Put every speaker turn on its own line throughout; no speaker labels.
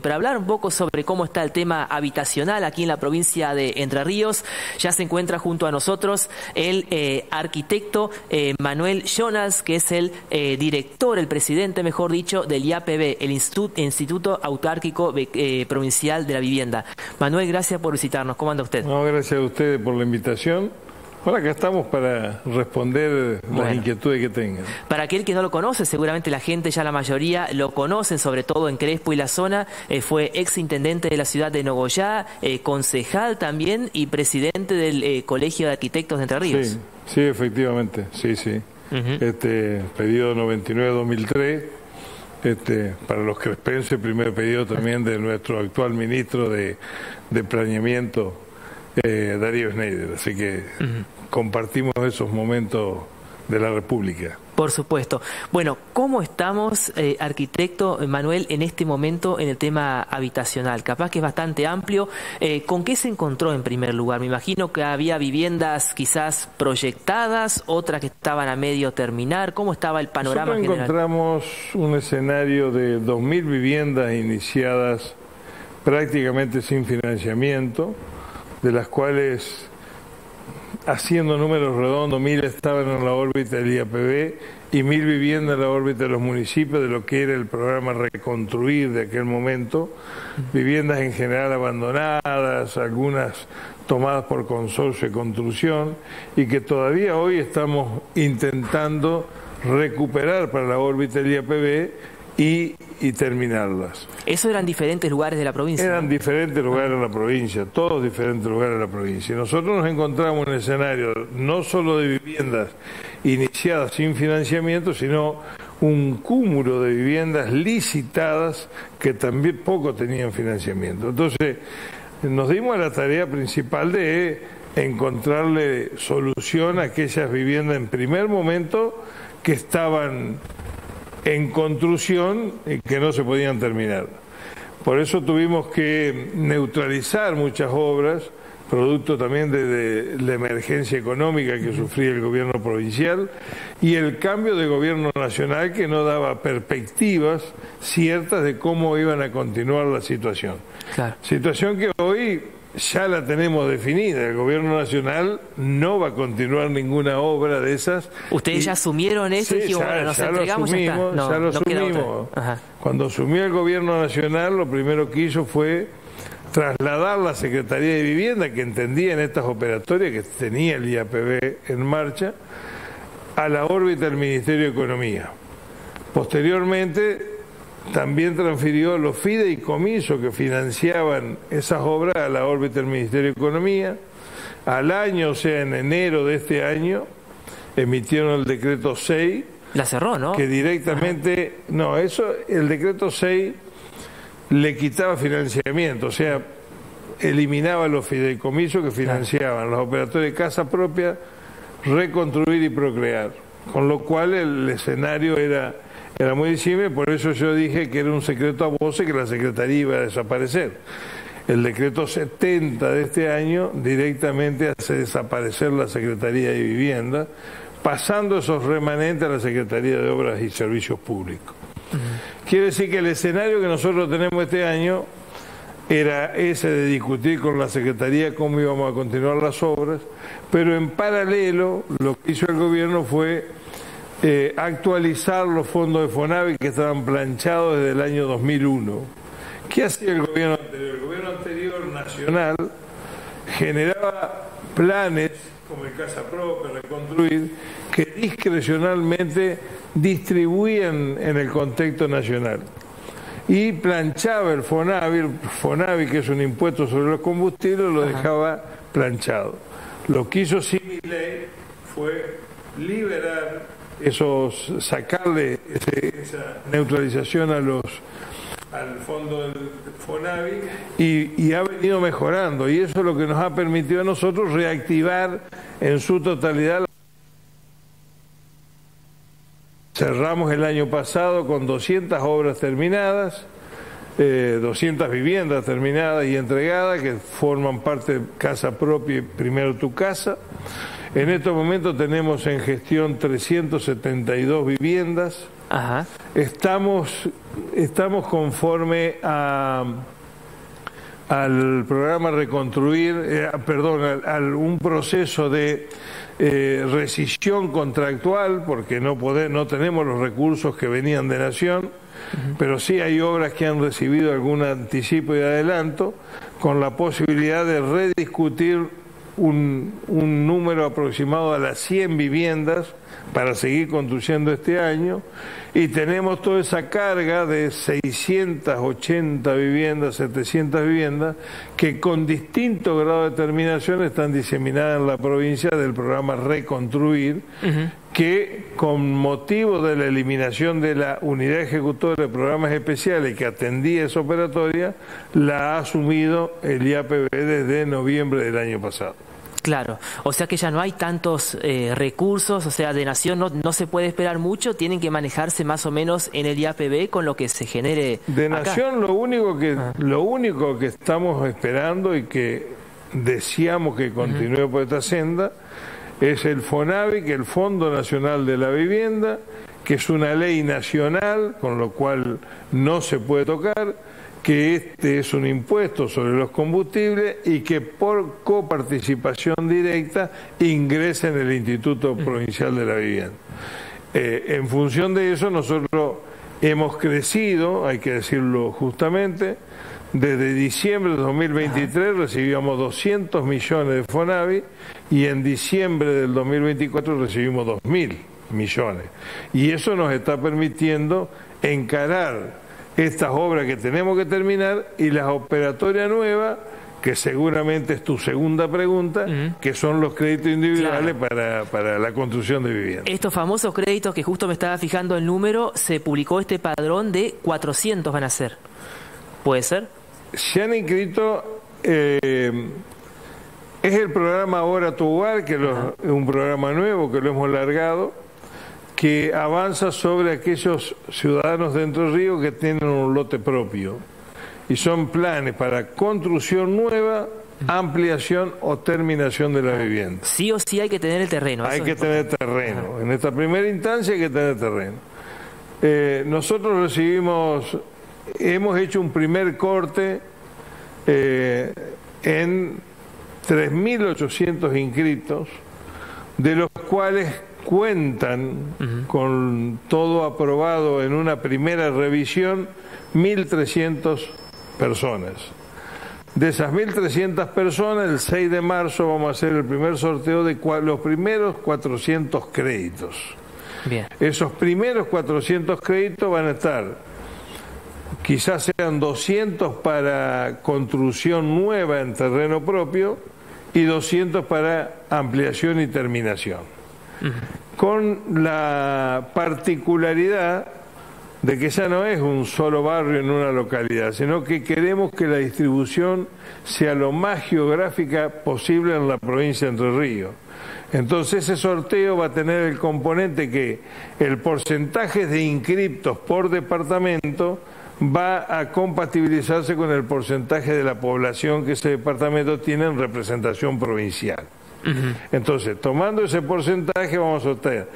para hablar un poco sobre cómo está el tema habitacional aquí en la provincia de Entre Ríos. Ya se encuentra junto a nosotros el arquitecto Manuel Jonas, que es el director, el presidente, mejor dicho, del IAPB, el Instituto Autárquico Provincial de la Vivienda. Manuel, gracias por visitarnos. ¿Cómo anda usted?
No, gracias a ustedes por la invitación. Ahora acá estamos para responder las inquietudes que tengan.
Para aquel que no lo conoce, seguramente la gente, ya la mayoría, lo conocen, sobre todo en Crespo y la zona. Fue exintendente de la ciudad de Nogoyá, concejal también y presidente del Colegio de Arquitectos de Entre Ríos.
Sí, efectivamente, sí. Periodo 99-2003, para los crespenses, primer periodo también de nuestro actual ministro de Planeamiento, Darío Schneider, así que compartimos esos momentos de la República.
Por supuesto. Bueno, ¿cómo estamos, arquitecto Manuel, en este momento en el tema habitacional? Capaz que es bastante amplio. ¿Con qué se encontró en primer lugar? Me imagino que había viviendas quizás proyectadas, otras que estaban a medio terminar. ¿Cómo estaba el panorama
general?
general?
Encontramos un escenario de 2.000 viviendas iniciadas prácticamente sin financiamiento, de las cuales, haciendo números redondos, 1.000 estaban en la órbita del IAPB y 1.000 viviendas en la órbita de los municipios, de lo que era el programa Reconstruir de aquel momento. Viviendas en general abandonadas, algunas tomadas por consorcio de construcción, y que todavía hoy estamos intentando recuperar para la órbita del IAPB y terminarlas.
¿Eso eran diferentes lugares de la provincia?
Eran diferentes lugares de la provincia, todos diferentes lugares de la provincia. Nosotros nos encontramos en un escenario no solo de viviendas iniciadas sin financiamiento, sino un cúmulo de viviendas licitadas que también poco tenían financiamiento. Entonces, nos dimos a la tarea principal de encontrarle solución a aquellas viviendas en primer momento que estaban en construcción y que no se podían terminar. Por eso tuvimos que neutralizar muchas obras, producto también de la emergencia económica que sufría el gobierno provincial y el cambio de gobierno nacional que no daba perspectivas ciertas de cómo iban a continuar la situación.
Claro.
Situación que hoy ya la tenemos definida. El gobierno nacional no va a continuar ninguna obra de esas.
¿Ustedes ya asumieron eso?
Sí,
bueno, nos entregamos, ya lo asumimos. Cuando asumió el gobierno nacional, lo primero que hizo fue trasladar la Secretaría de Vivienda, que entendía en estas operatorias que tenía el IAPB en marcha, a la órbita del Ministerio de Economía. Posteriormente, también transfirió los fideicomisos que financiaban esas obras a la órbita del Ministerio de Economía. Al año, o sea, en enero de este año, emitieron el decreto 6. La cerró, ¿no?
Que directamente, no, el decreto 6 le quitaba financiamiento, o sea, eliminaba los fideicomisos que financiaban los operadores de casa propia, Reconstruir y Procrear, con lo cual el escenario era muy visible. Por eso yo dije que era un secreto a voces, que la Secretaría iba a desaparecer. El decreto 70 de este año directamente hace desaparecer la Secretaría de Vivienda, pasando esos remanentes a la Secretaría de Obras y Servicios Públicos. Quiere decir que el escenario que nosotros tenemos este año era ese de discutir con la Secretaría cómo íbamos a continuar las obras, pero en paralelo lo que hizo el gobierno fue actualizar los fondos de FONAVI que estaban planchados desde el año 2001. ¿Qué hacía el gobierno anterior? El gobierno anterior nacional generaba planes, como el Casa Propia, Reconstruir, que discrecionalmente distribuían en el contexto nacional. Y planchaba el FONAVI, que es un impuesto sobre los combustibles, lo dejaba planchado. Lo que hizo Similey fue liberar sacarle esa neutralización al fondo del FONAVI y ha venido mejorando, y eso es lo que nos ha permitido a nosotros reactivar en su totalidad. Cerramos el año pasado con 200 obras terminadas, 200 viviendas terminadas y entregadas que forman parte de Casa Propia y Primero Tu Casa. En estos momentos tenemos en gestión 372 viviendas.
Ajá.
Estamos estamos conforme al programa Reconstruir, un proceso de rescisión contractual, porque no tenemos los recursos que venían de Nación, pero sí hay obras que han recibido algún anticipo y adelanto, con la posibilidad de rediscutir un número aproximado a las 100 viviendas para seguir construyendo este año, y tenemos toda esa carga de 680 viviendas, 700 viviendas, que con distinto grado de terminación están diseminadas en la provincia del programa Reconstruir, que con motivo de la eliminación de la unidad ejecutora de programas especiales que atendía esa operatoria, la ha asumido el IAPB desde noviembre del año pasado.
Claro, o sea que ya no hay tantos recursos, o sea, de Nación no se puede esperar mucho, tienen que manejarse más o menos en el IAPB con lo que se genere
de
acá.
Nación. Lo único que estamos esperando y que deseamos que continúe por esta senda es el FONAVI, que es el Fondo Nacional de la Vivienda, que es una ley nacional, con lo cual no se puede tocar, que este es un impuesto sobre los combustibles y que por coparticipación directa ingresa en el Instituto Provincial de la Vivienda. En función de eso, nosotros hemos crecido, hay que decirlo justamente, desde diciembre de 2023 recibíamos 200 millones de FONAVI y en diciembre del 2024 recibimos 2.000 millones. Y eso nos está permitiendo encarar estas obras que tenemos que terminar y las operatorias nuevas, que seguramente es tu segunda pregunta, que son los créditos individuales para la construcción de viviendas. Estos famosos créditos, que justo me estaba fijando el número, se publicó este padrón de 400 van a ser. ¿Puede ser? Se han inscrito, es el programa Ahora Tu Hogar, que es un programa nuevo que lo hemos largado, que avanza sobre aquellos ciudadanos de Entre Ríos que tienen un lote propio. Y son planes para construcción nueva, ampliación o terminación de la vivienda. Sí o sí hay que tener el terreno. Hay que tener terreno. En esta primera instancia hay que tener terreno. Nosotros hemos hecho un primer corte en 3.800 inscritos, de los cuales cuentan con todo aprobado en una primera revisión 1.300 personas. De esas 1.300 personas, el 6 de marzo vamos a hacer el primer sorteo de los primeros 400 créditos. Bien. Esos primeros 400 créditos van a estar, quizás sean 200 para construcción nueva en terreno propio y 200 para ampliación y terminación. Con la particularidad de que ya no es un solo barrio en una localidad, sino que queremos que la distribución sea lo más geográfica posible en la provincia de Entre Ríos. Entonces ese sorteo va a tener el componente que el porcentaje de inscriptos por departamento va a compatibilizarse con el porcentaje de la población que ese departamento tiene en representación provincial. Entonces, tomando ese porcentaje, vamos a obtener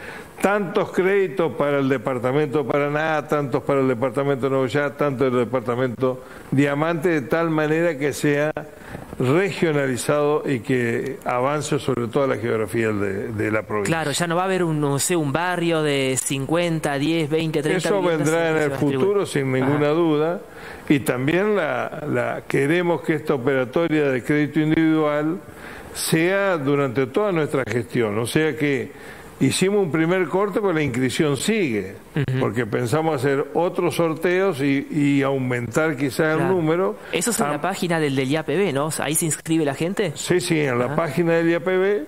tantos créditos para el departamento de Paraná, tantos para el departamento de Nuevo Ya, tantos del departamento Diamante, de tal manera que sea regionalizado y que avance sobre toda la geografía de la provincia. Claro, ya no va a haber un barrio de 50, 10, 20, 30... Eso vendrá en el futuro sin ninguna duda, y también queremos que esta operatoria de crédito individual sea durante toda nuestra gestión, o sea que hicimos un primer corte, pero la inscripción sigue, porque pensamos hacer otros sorteos y aumentar quizás el número. Eso es en la página del IAPB, ¿no? ¿Ahí se inscribe la gente? Sí, en la página del IAPB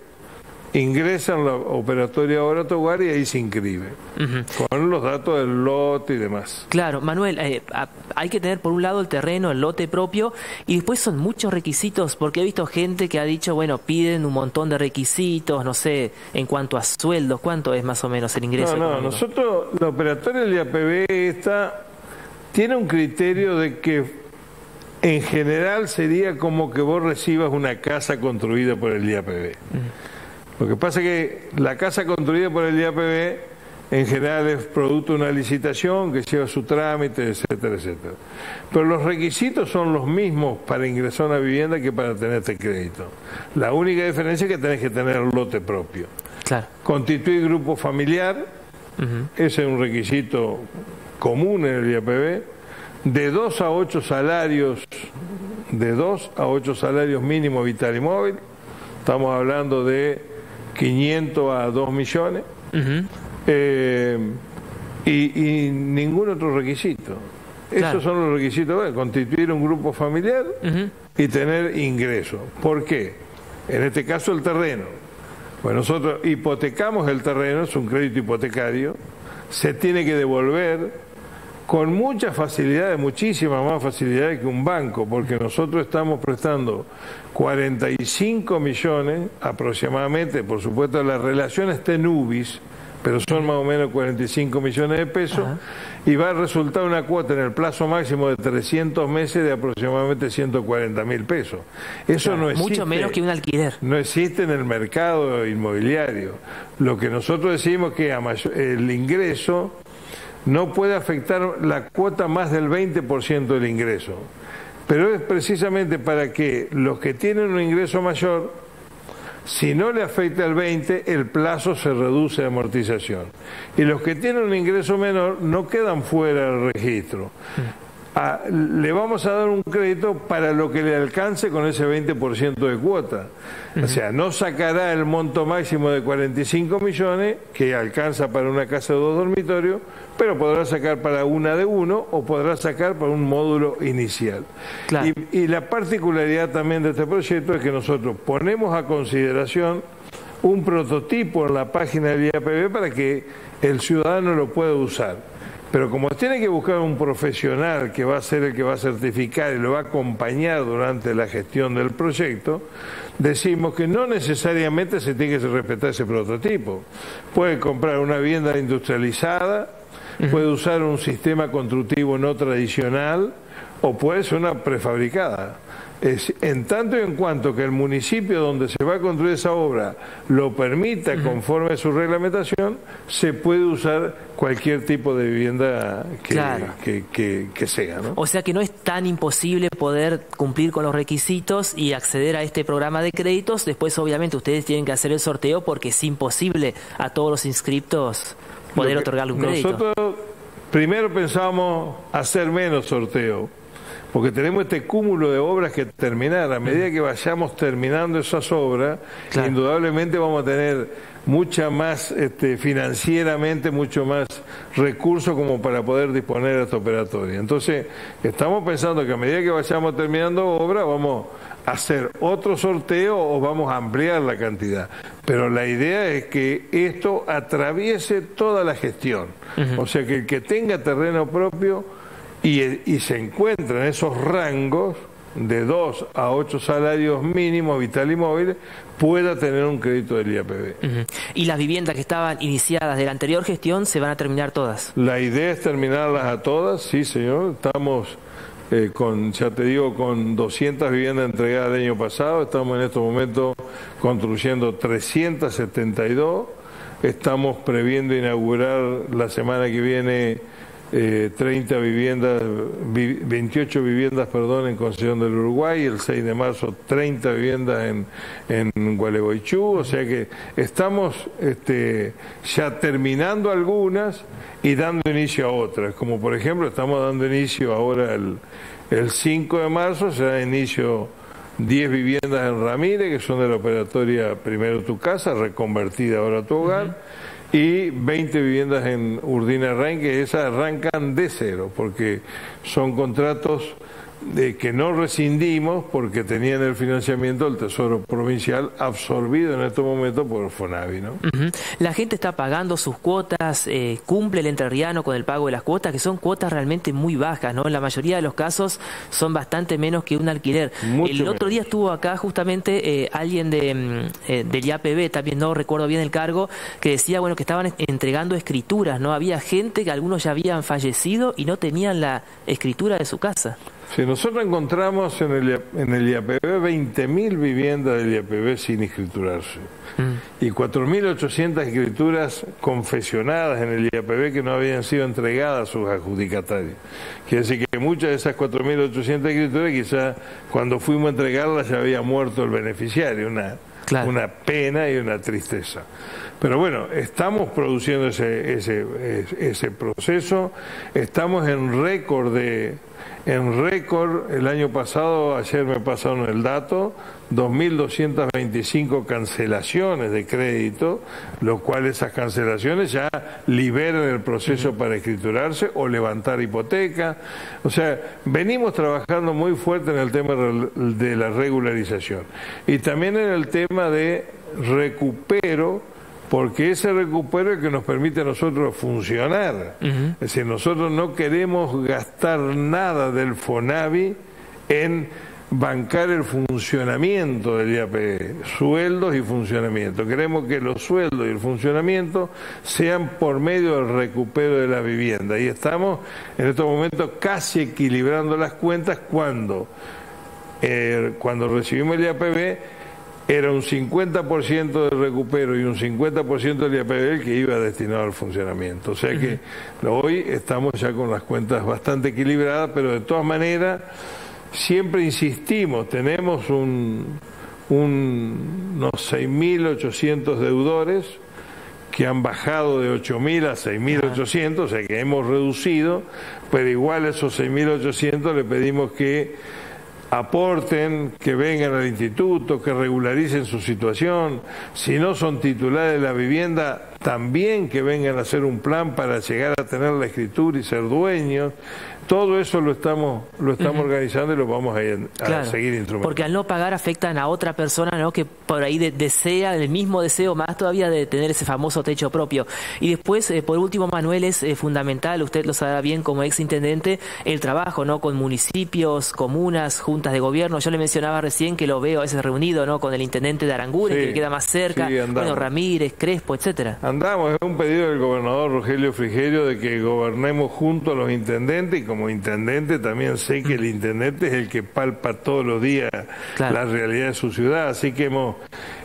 ingresan la operatoria Ahora Tu Hogar y ahí se inscribe, con los datos del lote y demás. Claro, Manuel, hay que tener por un lado el terreno, el lote propio, y después son muchos requisitos, porque he visto gente que ha dicho, bueno, piden un montón de requisitos, no sé, en cuanto a sueldos, ¿cuánto es más o menos el ingreso? No, nosotros, la operatoria del IAPB tiene un criterio de que en general sería como que vos recibas una casa construida por el IAPB. Lo que pasa es que la casa construida por el IAPB en general es producto de una licitación que lleva su trámite, etcétera, etcétera. Pero los requisitos son los mismos para ingresar a una vivienda que para tener este crédito. La única diferencia es que tenés que tener un lote propio.
Claro.
Constituir grupo familiar, ese es un requisito común en el IAPB, de 2 a 8 salarios, mínimos vital y móvil, estamos hablando de 500 a 2 millones, y ningún otro requisito. Claro. Esos son los requisitos, bueno, constituir un grupo familiar y tener ingresos. ¿Por qué? En este caso el terreno. Bueno, nosotros hipotecamos el terreno, es un crédito hipotecario, se tiene que devolver con mucha facilidad, muchísimas más facilidades que un banco, porque nosotros estamos prestando 45 millones aproximadamente, por supuesto la relación está en UBIs, pero son más o menos 45 millones de pesos, y va a resultar una cuota en el plazo máximo de 300 meses de aproximadamente 140.000 pesos. Eso no existe.
Mucho menos que un alquiler.
No existe en el mercado inmobiliario. Lo que nosotros decimos es que el ingreso no puede afectar la cuota más del 20% del ingreso. Pero es precisamente para que los que tienen un ingreso mayor, si no le afecta el 20%, el plazo se reduce de amortización. Y los que tienen un ingreso menor no quedan fuera del registro. Le vamos a dar un crédito para lo que le alcance con ese 20% de cuota. O sea, no sacará el monto máximo de 45 millones, que alcanza para una casa de 2 dormitorios, pero podrá sacar para una de 1 o podrá sacar para un módulo inicial. Claro. Y la particularidad también de este proyecto es que nosotros ponemos a consideración un prototipo en la página del IAPB para que el ciudadano lo pueda usar. Pero como tiene que buscar un profesional que va a ser el que va a certificar y lo va a acompañar durante la gestión del proyecto, decimos que no necesariamente se tiene que respetar ese prototipo. Puede comprar una vivienda industrializada, puede usar un sistema constructivo no tradicional o puede ser una prefabricada. En tanto y en cuanto que el municipio donde se va a construir esa obra lo permita conforme a su reglamentación, se puede usar cualquier tipo de vivienda que sea, ¿no?
O sea que no es tan imposible poder cumplir con los requisitos y acceder a este programa de créditos. Después obviamente ustedes tienen que hacer el sorteo porque es imposible a todos los inscriptos poder otorgarle un crédito.
Nosotros primero pensábamos hacer menos sorteo, porque tenemos este cúmulo de obras que terminar. A medida que vayamos terminando esas obras, indudablemente vamos a tener mucha más, financieramente, mucho más recursos como para poder disponer de esta operatoria. Entonces, estamos pensando que a medida que vayamos terminando obras, vamos a hacer otro sorteo o vamos a ampliar la cantidad. Pero la idea es que esto atraviese toda la gestión. O sea, que el que tenga terreno propio y se encuentra en esos rangos de 2 a 8 salarios mínimos vital y móvil, pueda tener un crédito del IAPB.
¿Y las viviendas que estaban iniciadas de la anterior gestión se van a terminar todas?
La idea es terminarlas a todas, sí señor. Estamos con 200 viviendas entregadas el año pasado. Estamos en estos momentos construyendo 372. Estamos previendo inaugurar la semana que viene 28 viviendas, en Concepción del Uruguay, el 6 de marzo 30 viviendas en Gualeguaychú, o sea que estamos ya terminando algunas y dando inicio a otras, como por ejemplo estamos dando inicio ahora el 5 de marzo, se da inicio 10 viviendas en Ramírez, que son de la operatoria Primero Tu Casa, reconvertida ahora a Tu Hogar, y 20 viviendas en Urdina Rain, que esas arrancan de cero, porque son contratos que no rescindimos porque tenían el financiamiento del Tesoro Provincial absorbido en estos momentos por Fonavi, ¿no?
La gente está pagando sus cuotas, cumple el entrerriano con el pago de las cuotas, que son cuotas realmente muy bajas, ¿no? En la mayoría de los casos son bastante menos que un alquiler. El otro día estuvo acá justamente alguien del IAPB, también no recuerdo bien el cargo, que decía, bueno, que estaban entregando escrituras, ¿no? Había gente que algunos ya habían fallecido y no tenían la escritura de su casa.
Si nosotros encontramos en el IAPB 20.000 viviendas del IAPB sin escriturarse y 4.800 escrituras confesionadas en el IAPB que no habían sido entregadas a sus adjudicatarios. Quiere decir que muchas de esas 4.800 escrituras quizás cuando fuimos a entregarlas ya había muerto el beneficiario, una pena y una tristeza. Pero bueno, estamos produciendo ese proceso, estamos en récord el año pasado, ayer me pasaron el dato, 2.225 cancelaciones de crédito, lo cual esas cancelaciones ya liberan el proceso para escriturarse o levantar hipoteca. O sea, venimos trabajando muy fuerte en el tema de la regularización y también en el tema de recupero, porque ese recupero es el que nos permite a nosotros funcionar. Es decir, nosotros no queremos gastar nada del FONAVI en bancar el funcionamiento del IAPB, sueldos y funcionamiento. Queremos que los sueldos y el funcionamiento sean por medio del recupero de la vivienda. Y estamos en estos momentos casi equilibrando las cuentas cuando recibimos el IAPB, era un 50% del recupero y un 50% del IAPB el que iba destinado al funcionamiento. O sea que hoy estamos ya con las cuentas bastante equilibradas, pero de todas maneras siempre insistimos, tenemos unos 6.800 deudores que han bajado de 8.000 a 6.800, o sea que hemos reducido, pero igual a esos 6.800 le pedimos que aporten, que vengan al instituto, que regularicen su situación. Si no son titulares de la vivienda, también que vengan a hacer un plan para llegar a tener la escritura y ser dueños. Todo eso lo estamos organizando y lo vamos a seguir instrumentando.
Porque al no pagar afectan a otra persona, ¿no?, que por ahí desea, el mismo deseo más todavía de tener ese famoso techo propio. Y después, por último, Manuel, es fundamental, usted lo sabe bien como exintendente, el trabajo, ¿no?, con municipios, comunas, juntas de gobierno. Yo le mencionaba recién que lo veo a veces reunido, ¿no?, con el intendente de Aranguren, que le queda más cerca, bueno, Ramírez, Crespo, etcétera.
Andamos, es un pedido del gobernador Rogelio Frigerio de que gobernemos junto a los intendentes, y como intendente también sé que el intendente es el que palpa todos los días la realidad de su ciudad, así que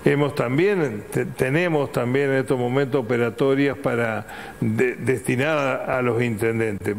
tenemos también en estos momentos operatorias destinadas a los intendentes.